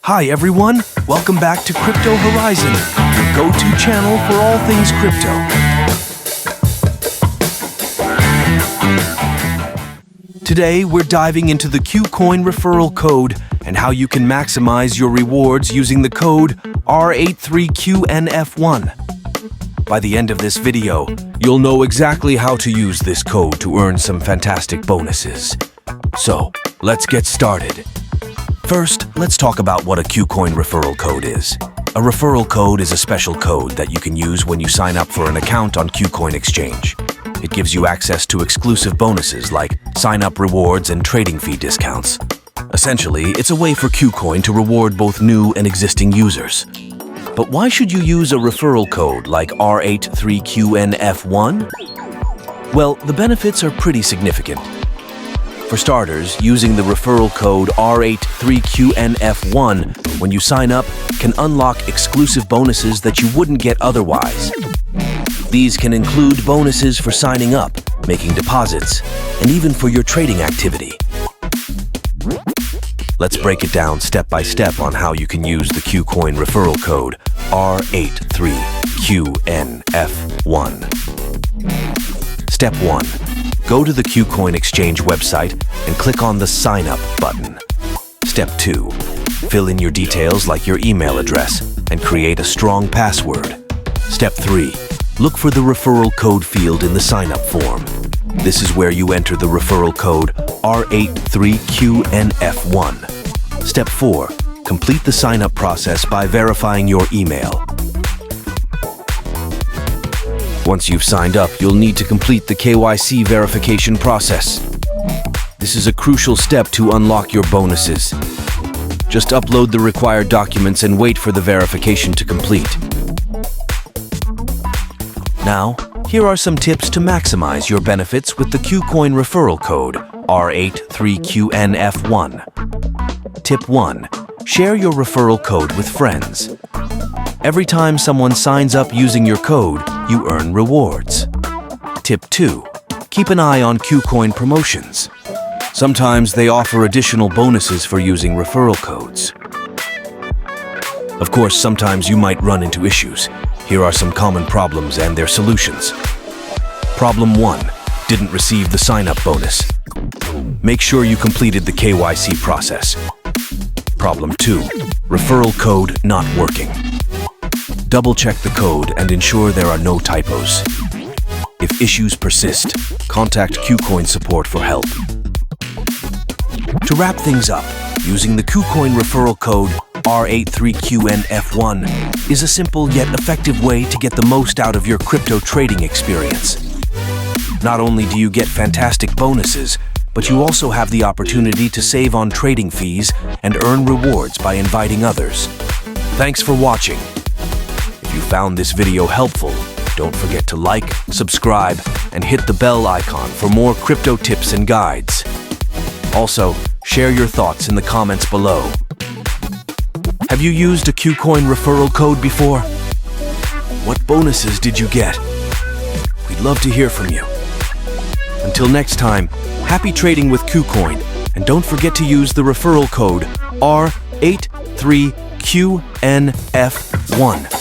Hi everyone, welcome back to Crypto Horizon, your go-to channel for all things crypto. Today we're diving into the Kucoin Referral code and how you can maximize your rewards using the code r83QNF1. By the end of this video, you'll know exactly how to use this code to earn some fantastic bonuses. So, let's get started. First, let's talk about what a Kucoin referral code is. A referral code is a special code that you can use when you sign up for an account on Kucoin Exchange. It gives you access to exclusive bonuses like sign-up rewards and trading fee discounts. Essentially, it's a way for Kucoin to reward both new and existing users. But why should you use a referral code like r83QNF1? Well, the benefits are pretty significant. For starters, using the referral code r83QNF1 when you sign up can unlock exclusive bonuses that you wouldn't get otherwise. These can include bonuses for signing up, making deposits, and even for your trading activity. Let's break it down step by step on how you can use the Kucoin referral code r83QNF1. Step 1. Go to the Kucoin Exchange website and click on the Sign Up button. Step 2. Fill in your details like your email address and create a strong password. Step 3. Look for the referral code field in the sign-up form. This is where you enter the referral code r83QNF1. Step 4. Complete the sign-up process by verifying your email. Once you've signed up, you'll need to complete the KYC verification process. This is a crucial step to unlock your bonuses. Just upload the required documents and wait for the verification to complete. Now, here are some tips to maximize your benefits with the Kucoin referral code r83QNF1. Tip 1. Share your referral code with friends. Every time someone signs up using your code, you earn rewards. Tip 2. Keep an eye on Kucoin promotions. Sometimes they offer additional bonuses for using referral codes. Of course, sometimes you might run into issues. Here are some common problems and their solutions. Problem 1. Didn't receive the sign-up bonus. Make sure you completed the KYC process. Problem 2. Referral code not working. Double-check the code and ensure there are no typos. If issues persist, contact Kucoin support for help. To wrap things up, using the Kucoin referral code r83QNF1 is a simple yet effective way to get the most out of your crypto trading experience. Not only do you get fantastic bonuses, but you also have the opportunity to save on trading fees and earn rewards by inviting others. Thanks for watching. If you found this video helpful, don't forget to like, subscribe, and hit the bell icon for more crypto tips and guides. Also, share your thoughts in the comments below. Have you used a Kucoin referral code before? What bonuses did you get? We'd love to hear from you. Until next time, happy trading with Kucoin, and don't forget to use the referral code r83QNF1.